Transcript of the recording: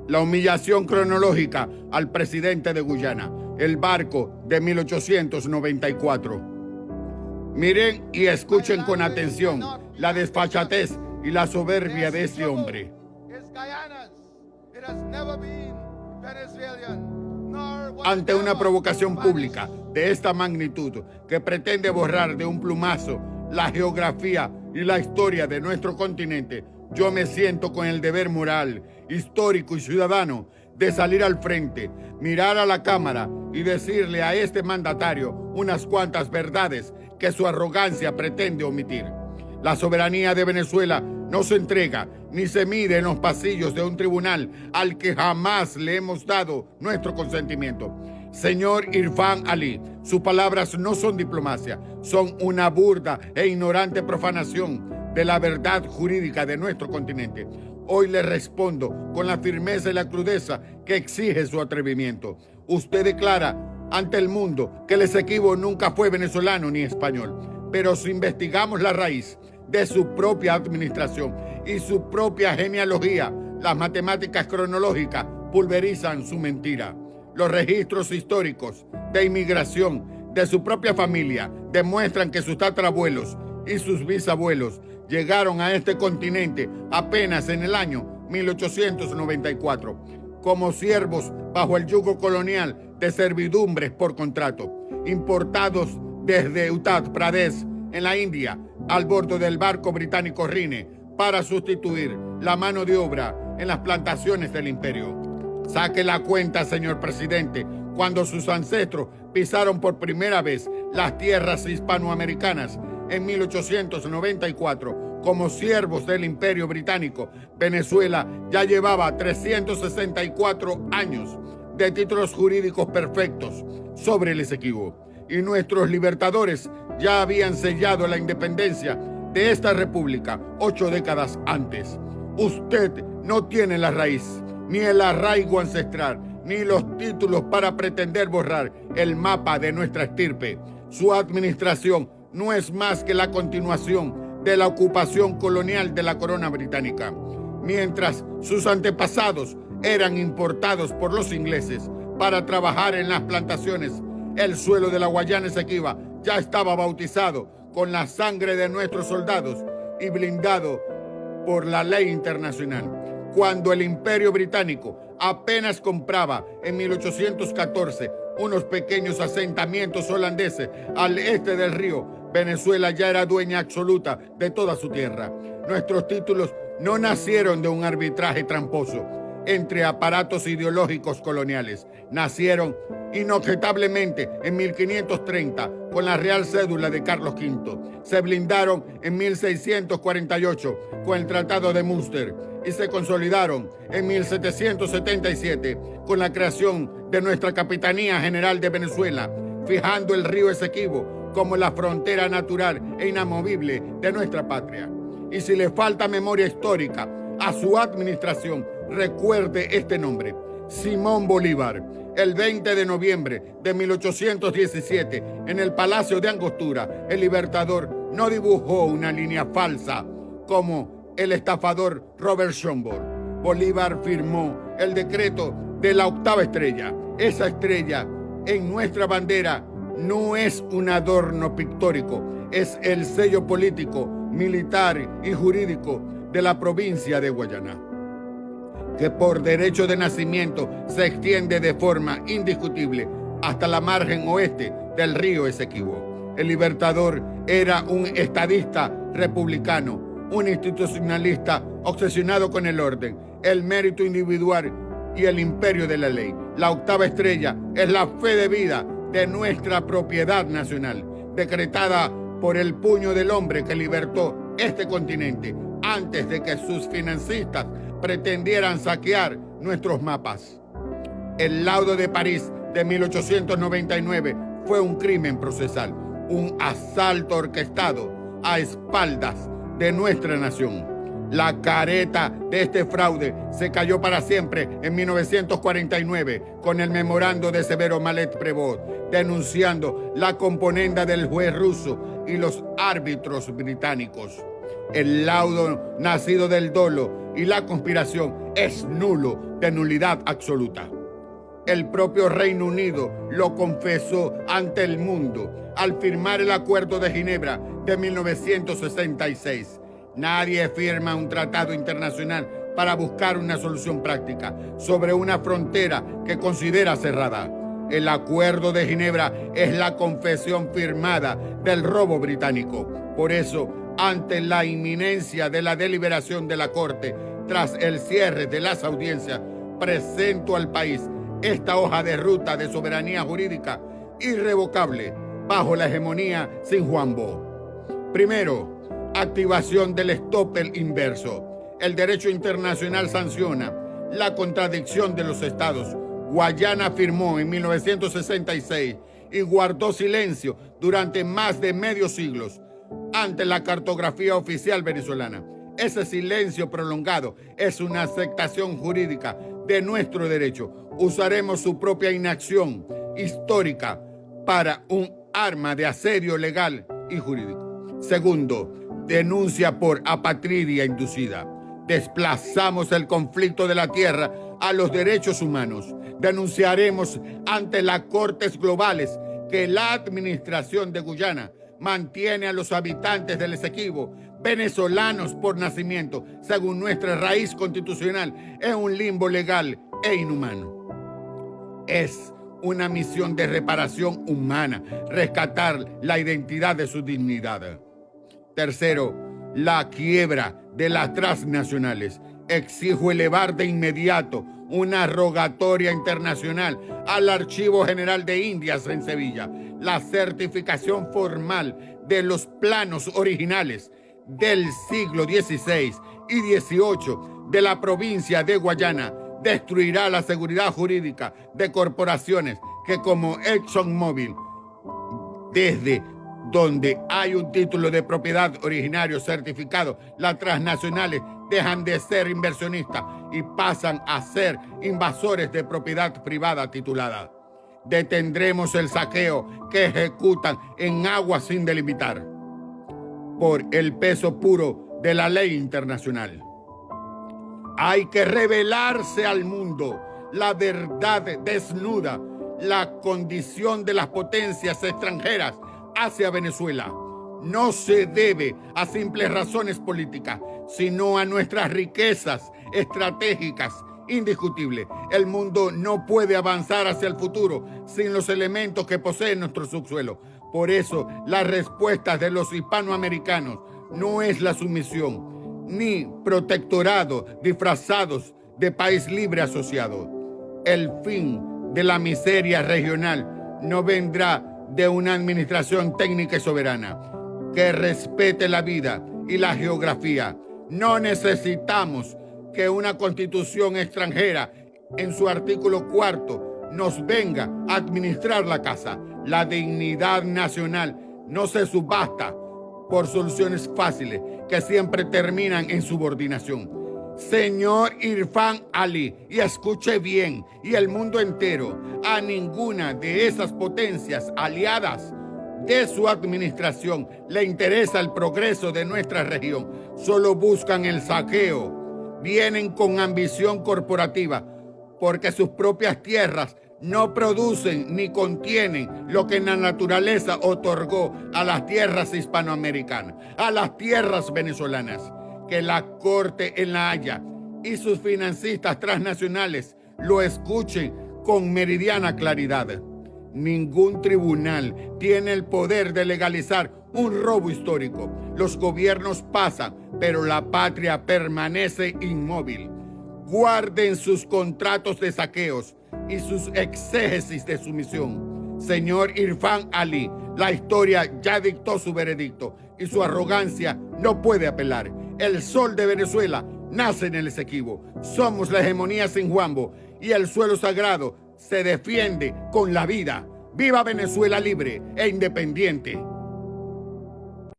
La humillación cronológica al presidente de Guyana, el barco de 1894. Miren y escuchen con atención la desfachatez y la soberbia de este hombre. Ante una provocación pública de esta magnitud que pretende borrar de un plumazo la geografía y la historia de nuestro continente, yo me siento con el deber moral, histórico y ciudadano de salir al frente, mirar a la cámara y decirle a este mandatario unas cuantas verdades que su arrogancia pretende omitir. La soberanía de Venezuela no se entrega ni se mide en los pasillos de un tribunal al que jamás le hemos dado nuestro consentimiento. Señor Irfan Ali, sus palabras no son diplomacia, son una burda e ignorante profanación de la verdad jurídica de nuestro continente. Hoy le respondo con la firmeza y la crudeza que exige su atrevimiento. Usted declara ante el mundo que el Esequibo nunca fue venezolano ni español, pero si investigamos la raíz de su propia administración y su propia genealogía, las matemáticas cronológicas pulverizan su mentira. Los registros históricos de inmigración de su propia familia demuestran que sus tatarabuelos y sus bisabuelos llegaron a este continente apenas en el año 1894, como siervos bajo el yugo colonial de servidumbres por contrato, importados desde Uttar Pradesh en la India al bordo del barco británico Rhine para sustituir la mano de obra en las plantaciones del imperio. Saque la cuenta, señor presidente, cuando sus ancestros pisaron por primera vez las tierras hispanoamericanas en 1894 como siervos del Imperio Británico. Venezuela ya llevaba 364 años de títulos jurídicos perfectos sobre el Esequibo, y nuestros libertadores ya habían sellado la independencia de esta república 8 décadas antes. Usted no tiene la raíz, ni el arraigo ancestral, ni los títulos para pretender borrar el mapa de nuestra estirpe. Su administración no es más que la continuación de la ocupación colonial de la corona británica. Mientras sus antepasados eran importados por los ingleses para trabajar en las plantaciones, el suelo de la Guayana Esequiba ya estaba bautizado con la sangre de nuestros soldados y blindado por la ley internacional. Cuando el Imperio Británico apenas compraba en 1814 unos pequeños asentamientos holandeses al este del río, Venezuela ya era dueña absoluta de toda su tierra. Nuestros títulos no nacieron de un arbitraje tramposo entre aparatos ideológicos coloniales. Nacieron inobjetablemente en 1530 con la Real Cédula de Carlos V. Se blindaron en 1648 con el Tratado de Münster y se consolidaron en 1777 con la creación de nuestra Capitanía General de Venezuela, fijando el río Esequibo como la frontera natural e inamovible de nuestra patria. Y si le falta memoria histórica a su administración, recuerde este nombre: Simón Bolívar. El 20 de noviembre de 1817, en el Palacio de Angostura, el Libertador no dibujó una línea falsa como el estafador Robert Schomburg. Bolívar firmó el decreto de la octava estrella. Esa estrella en nuestra bandera no es un adorno pictórico, es el sello político, militar y jurídico de la provincia de Guayana, que por derecho de nacimiento se extiende de forma indiscutible hasta la margen oeste del río Esequibo. El Libertador era un estadista republicano, un institucionalista obsesionado con el orden, el mérito individual y el imperio de la ley. La octava estrella es la fe de vida de nuestra propiedad nacional, decretada por el puño del hombre que libertó este continente antes de que sus financistas pretendieran saquear nuestros mapas. El laudo de París de 1899 fue un crimen procesal, un asalto orquestado a espaldas de nuestra nación. La careta de este fraude se cayó para siempre en 1949 con el memorando de Severo Malet-Prévost, denunciando la componenda del juez ruso y los árbitros británicos. El laudo nacido del dolo y la conspiración es nulo, de nulidad absoluta. El propio Reino Unido lo confesó ante el mundo al firmar el Acuerdo de Ginebra de 1966. Nadie firma un tratado internacional para buscar una solución práctica sobre una frontera que considera cerrada. El Acuerdo de Ginebra es la confesión firmada del robo británico. Por eso, ante la inminencia de la deliberación de la Corte, tras el cierre de las audiencias, presento al país esta hoja de ruta de soberanía jurídica irrevocable bajo la hegemonía Sinjuambo. Primero, activación del estoppel inverso. El derecho internacional sanciona la contradicción de los estados. Guayana firmó en 1966 y guardó silencio durante más de medio siglo ante la cartografía oficial venezolana. Ese silencio prolongado es una aceptación jurídica de nuestro derecho. Usaremos su propia inacción histórica para un arma de asedio legal y jurídico. Segundo, denuncia por apatridia inducida. Desplazamos el conflicto de la tierra a los derechos humanos. Denunciaremos ante las cortes globales que la administración de Guyana mantiene a los habitantes del Esequibo, venezolanos por nacimiento, según nuestra raíz constitucional, en un limbo legal e inhumano. Es una misión de reparación humana, rescatar la identidad de su dignidad. Tercero, la quiebra de las transnacionales. Exijo elevar de inmediato una rogatoria internacional al Archivo General de Indias en Sevilla, la certificación formal de los planos originales del siglo XVI y XVIII de la provincia de Guayana destruirá la seguridad jurídica de corporaciones que, como ExxonMobil, desde donde hay un título de propiedad originario certificado, las transnacionales dejan de ser inversionistas y pasan a ser invasores de propiedad privada titulada. Detendremos el saqueo que ejecutan en aguas sin delimitar por el peso puro de la ley internacional. Hay que revelarse al mundo la verdad desnuda, la condición de las potencias extranjeras hacia Venezuela. No se debe a simples razones políticas, sino a nuestras riquezas estratégicas indiscutibles. El mundo no puede avanzar hacia el futuro sin los elementos que posee nuestro subsuelo. Por eso, las respuestas de los hispanoamericanos no es la sumisión, ni protectorado disfrazados de país libre asociado. El fin de la miseria regional no vendrá de una administración técnica y soberana que respete la vida y la geografía. No necesitamos que una constitución extranjera en su artículo 4 nos venga a administrar la casa. La dignidad nacional no se subasta por soluciones fáciles que siempre terminan en subordinación. Señor Irfan Ali, y escuche bien, y el mundo entero, a ninguna de esas potencias aliadas de su administración le interesa el progreso de nuestra región. Solo buscan el saqueo. Vienen con ambición corporativa porque sus propias tierras no producen ni contienen lo que la naturaleza otorgó a las tierras hispanoamericanas, a las tierras venezolanas. Que la Corte en La Haya y sus financistas transnacionales lo escuchen con meridiana claridad. Ningún tribunal tiene el poder de legalizar un robo histórico. Los gobiernos pasan, pero la patria permanece inmóvil. Guarden sus contratos de saqueos y sus exégesis de sumisión. Señor Irfan Ali, la historia ya dictó su veredicto y su arrogancia no puede apelar. El sol de Venezuela nace en el Esequibo. Somos la hegemonía Sinjuambo y el suelo sagrado se defiende con la vida. ¡Viva Venezuela libre e independiente!